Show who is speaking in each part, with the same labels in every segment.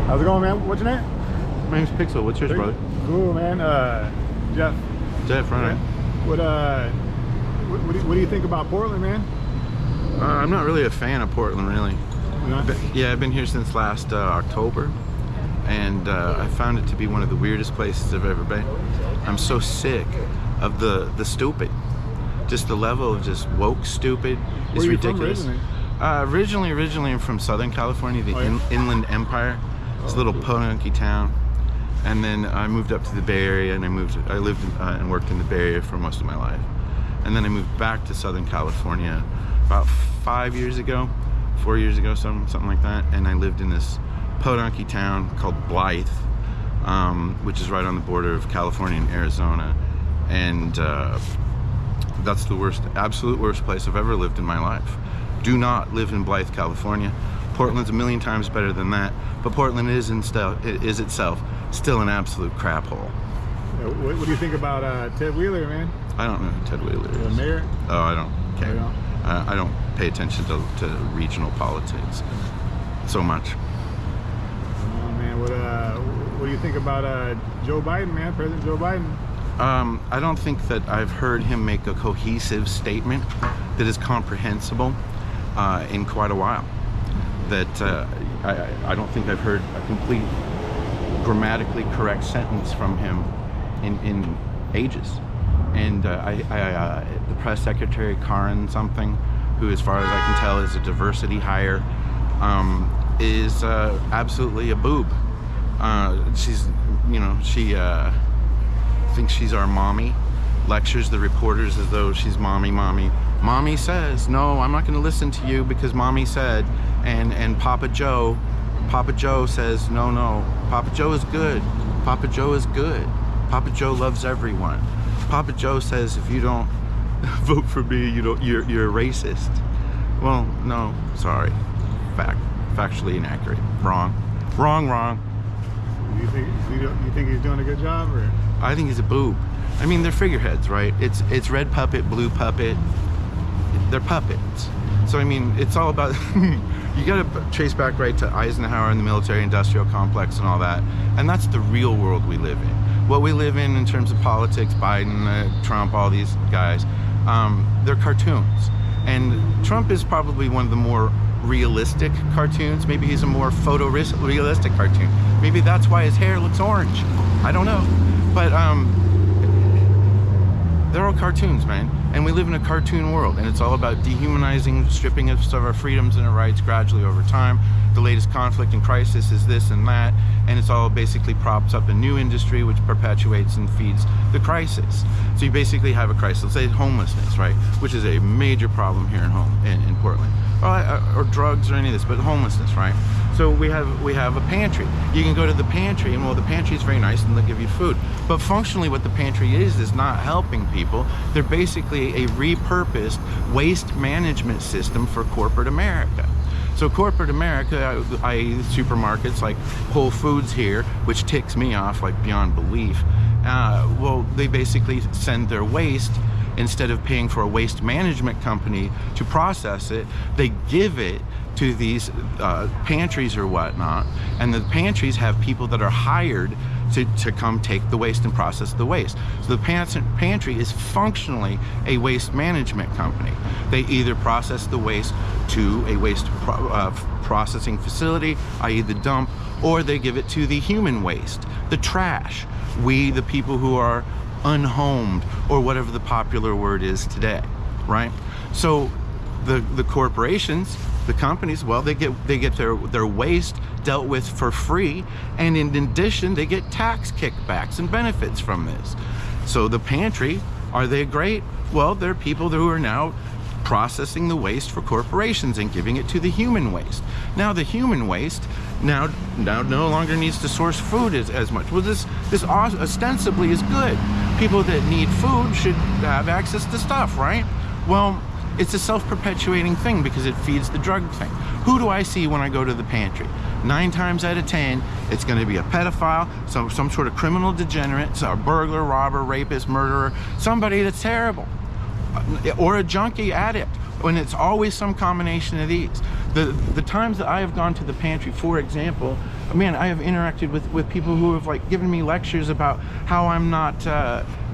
Speaker 1: How's it going, man? What's your name?
Speaker 2: My name's Pixel. What's yours, brother?
Speaker 1: Cool, man. Jeff.
Speaker 2: Jeff, right.
Speaker 1: What do you think about Portland, man?
Speaker 2: I'm not really a fan of Portland, really. Yeah, I've been here since last October, and I found it to be one of the weirdest places I've ever been. I'm so sick of the stupid. Just the level of just woke stupid is ridiculous. Originally I'm from Southern California, the Inland Empire. It's a little podunky town. And then I moved up to the Bay Area, and I lived and worked in the Bay Area for most of my life. And then I moved back to Southern California about 4 years ago, something like that. And I lived in this podunky town called Blythe, which is right on the border of California and Arizona. And that's the worst, absolute worst place I've ever lived in my life. Do not live in Blythe, California. Portland's a million times better than that, but Portland is itself still an absolute crap hole.
Speaker 1: Yeah, what do you think about Ted Wheeler, man?
Speaker 2: I don't know who Ted Wheeler is.
Speaker 1: The mayor?
Speaker 2: Oh, I don't care. I don't pay attention to regional politics so much.
Speaker 1: Oh man, what do you think about Joe Biden, man? President Joe Biden?
Speaker 2: I don't think that I've heard him make a cohesive statement that is comprehensible in quite a while. That I don't think I've heard a complete grammatically correct sentence from him in ages. And the press secretary, Karen something, who as far as I can tell is a diversity hire, is absolutely a boob. She's, she thinks she's our mommy, lectures the reporters as though she's mommy. Mommy says, no, I'm not going to listen to you because mommy said, and Papa Joe says, no, Papa Joe is good. Papa Joe is good. Papa Joe loves everyone. Papa Joe says if you don't vote for me, you're a racist. Well, no, sorry. Factually inaccurate. Wrong.
Speaker 1: You think he's doing a good job, or?
Speaker 2: I think he's a boob. I mean, they're figureheads, right? It's red puppet, blue puppet. They're puppets. So I mean, it's all about. You got to trace back right to Eisenhower and the military-industrial complex and all that, and that's the real world we live in. What we live in terms of politics, Biden, Trump, all these guys, they're cartoons. And Trump is probably one of the more realistic cartoons. Maybe he's a more photorealistic cartoon. Maybe that's why his hair looks orange. I don't know. But they're all cartoons, man. And we live in a cartoon world, and it's all about dehumanizing, stripping us of our freedoms and our rights gradually over time. The latest conflict and crisis is this and that, and it's all basically props up a new industry which perpetuates and feeds the crisis. So you basically have a crisis, let's say homelessness, right? Which is a major problem here in Portland. Or drugs or any of this, but homelessness, right? So we have a pantry. You can go to the pantry, and well, the pantry is very nice and they'll give you food. But functionally what the pantry is not helping people. They're basically a repurposed waste management system for corporate America. So corporate America, i.e. supermarkets like Whole Foods here, which ticks me off like beyond belief, well, they basically send their waste, instead of paying for a waste management company to process it, they give it to these pantries or whatnot, and the pantries have people that are hired to come take the waste and process the waste. So the pantry is functionally a waste management company. They either process the waste to a waste processing facility, i.e. the dump, or they give it to the human waste, the trash. We, the people who are unhomed, or whatever the popular word is today, right? So the corporations, the companies, well, they get their waste dealt with for free, and in addition they get tax kickbacks and benefits from this. So the pantry, are they great? Well, they're people who are now processing the waste for corporations and giving it to the human waste. Now the human waste now no longer needs to source food as much. Well, this ostensibly is good. People that need food should have access to stuff, right? Well, it's a self-perpetuating thing because it feeds the drug thing. Who do I see when I go to the pantry? 9 times out of 10, it's going to be a pedophile, some sort of criminal degenerate, a burglar, robber, rapist, murderer, somebody that's terrible. or a junkie addict, when it's always some combination of these. The times that I have gone to the pantry, for example, man, I have interacted with people who have like given me lectures about how I'm not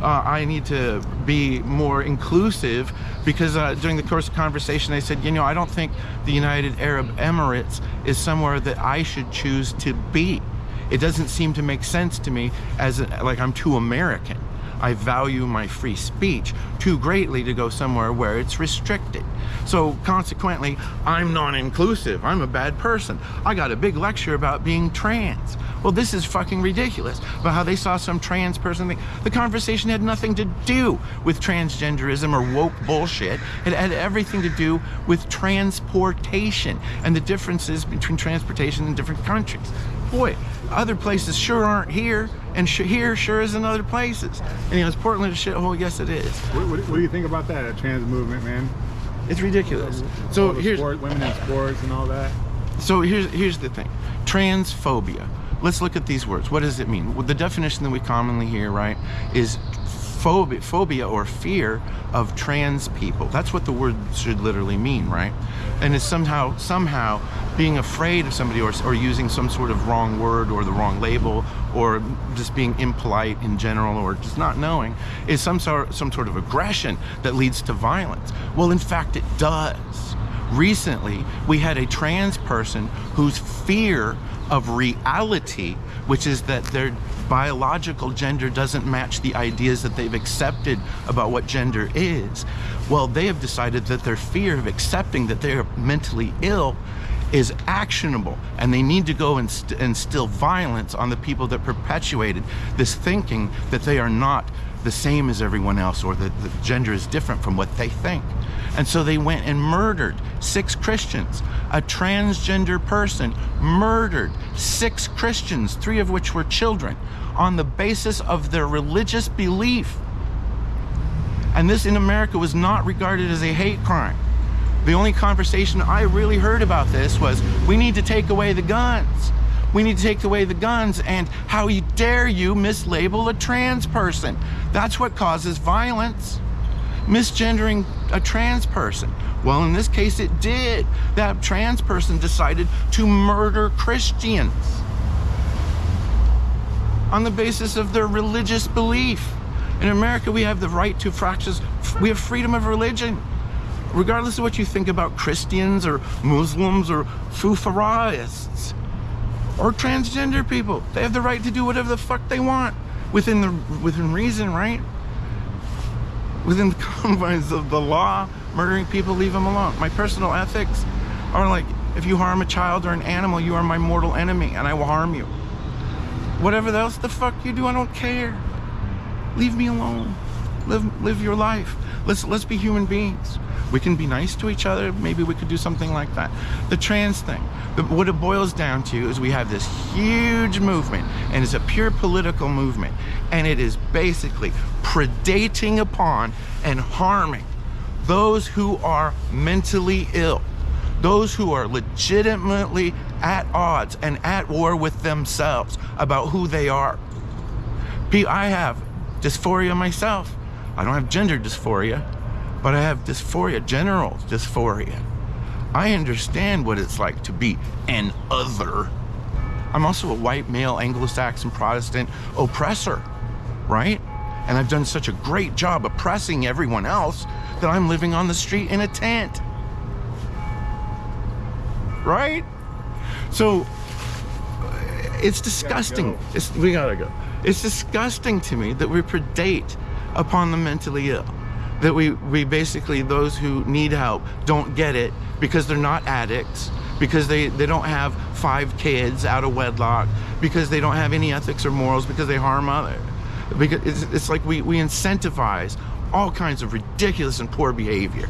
Speaker 2: I need to be more inclusive, because during the course of conversation they said, you know, I don't think the United Arab Emirates is somewhere that I should choose to be. It doesn't seem to make sense to me, as like I'm too American. I value my free speech too greatly to go somewhere where it's restricted. So consequently, I'm non-inclusive. I'm a bad person. I got a big lecture about being trans. Well, this is fucking ridiculous. About how they saw some trans person thing. The conversation had nothing to do with transgenderism or woke bullshit. It had everything to do with transportation and the differences between transportation in different countries. Boy, other places sure aren't here, and here sure is in other places. And you know, is Portland a shithole? Yes, it is.
Speaker 1: What do you think about that trans movement, man?
Speaker 2: It's ridiculous. So here's
Speaker 1: women in sports and all that.
Speaker 2: So here's the thing. Transphobia. Let's look at these words. What does it mean? Well, the definition that we commonly hear, right, is phobia or fear of trans people. That's what the word should literally mean, right? And it's somehow being afraid of somebody, or using some sort of wrong word or the wrong label, or just being impolite in general, or just not knowing, is some sort of aggression that leads to violence. Well, in fact, it does. Recently, we had a trans person whose fear of reality, which is that their biological gender doesn't match the ideas that they've accepted about what gender is. Well, they have decided that their fear of accepting that they are mentally ill is actionable, and they need to go and instill violence on the people that perpetuated this thinking that they are not the same as everyone else, or that the gender is different from what they think. And so they went and murdered 6 Christians. A transgender person murdered 6 Christians, 3 of which were children, on the basis of their religious belief. And this in America was not regarded as a hate crime. The only conversation I really heard about this was, we need to take away the guns. We need to take away the guns, and how dare you mislabel a trans person? That's what causes violence. Misgendering a trans person. Well, in this case it did. That trans person decided to murder Christians on the basis of their religious belief. In America, we have the right to practice, we have freedom of religion. Regardless of what you think about Christians or Muslims or Fufaraists or transgender people, they have the right to do whatever the fuck they want within reason, right? Within the confines of the law. Murdering people, leave them alone. My personal ethics are like, if you harm a child or an animal, you are my mortal enemy, and I will harm you. Whatever else the fuck you do, I don't care. Leave me alone. Live your life. Let's be human beings. We can be nice to each other. Maybe we could do something like that. The trans thing, what it boils down to is we have this huge movement, and it's a pure political movement, and it is basically predating upon and harming those who are mentally ill, those who are legitimately at odds and at war with themselves about who they are. I have dysphoria myself. I don't have gender dysphoria, but I have dysphoria, general dysphoria. I understand what it's like to be an other. I'm also a white male Anglo-Saxon Protestant oppressor, right? And I've done such a great job oppressing everyone else that I'm living on the street in a tent, right? So it's disgusting. We gotta go. It's disgusting to me that we predate upon the mentally ill, that we basically, those who need help don't get it because they're not addicts, because they don't have 5 kids out of wedlock, because they don't have any ethics or morals, because they harm others. Because it's like we incentivize all kinds of ridiculous and poor behavior.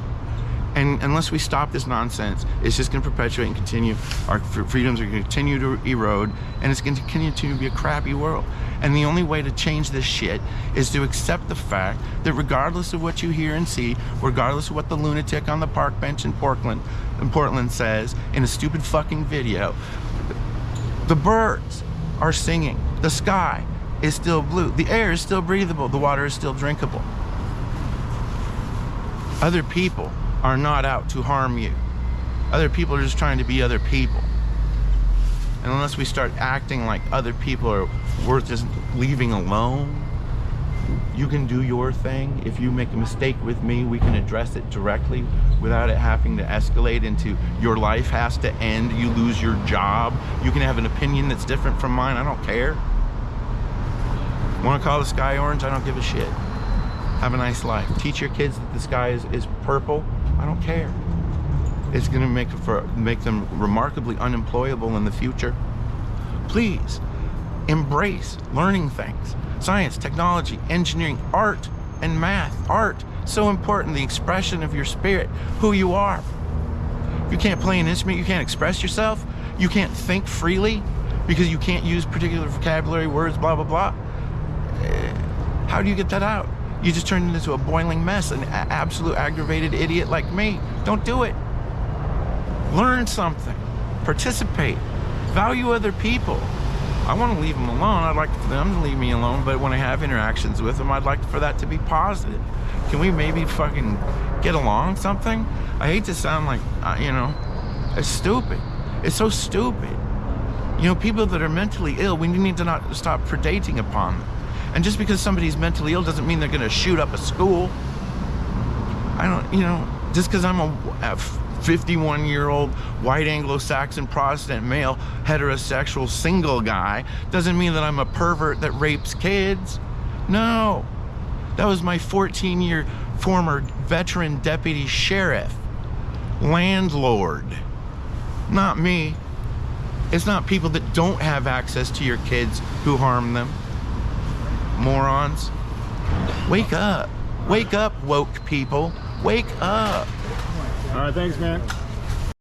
Speaker 2: And unless we stop this nonsense, it's just going to perpetuate and continue. Our freedoms are going to continue to erode, and it's going to continue to be a crappy world. And the only way to change this shit is to accept the fact that regardless of what you hear and see, regardless of what the lunatic on the park bench in Portland says in a stupid fucking video, the birds are singing, the sky is still blue, the air is still breathable, the water is still drinkable. Other people are not out to harm you. Other people are just trying to be other people. And unless we start acting like other people are worth just leaving alone, you can do your thing. If you make a mistake with me, we can address it directly without it having to escalate into your life has to end, you lose your job. You can have an opinion that's different from mine, I don't care. Want to call the sky orange? I don't give a shit. Have a nice life. Teach your kids that the sky is purple. I don't care. It's going to make them remarkably unemployable in the future. Please embrace learning things. Science, technology, engineering, art, and math. Art, so important. The expression of your spirit, who you are. If you can't play an instrument, you can't express yourself. You can't think freely because you can't use particular vocabulary, words, blah, blah, blah. How do you get that out? You just turn it into a boiling mess, an absolute aggravated idiot like me. Don't do it. Learn something. Participate. Value other people. I want to leave them alone. I'd like for them to leave me alone, but when I have interactions with them, I'd like for that to be positive. Can we maybe fucking get along something? I hate to sound like, you know, it's stupid. It's so stupid. You know, people that are mentally ill, we need to not stop predating upon them. And just because somebody's mentally ill doesn't mean they're going to shoot up a school. I don't, you know, just because I'm a 51-year-old white Anglo-Saxon Protestant male heterosexual single guy doesn't mean that I'm a pervert that rapes kids. No, that was my 14-year former veteran deputy sheriff, landlord, not me. It's not people that don't have access to your kids who harm them. Morons. Wake up. Wake up, woke people. Wake up.
Speaker 1: All right, thanks, man.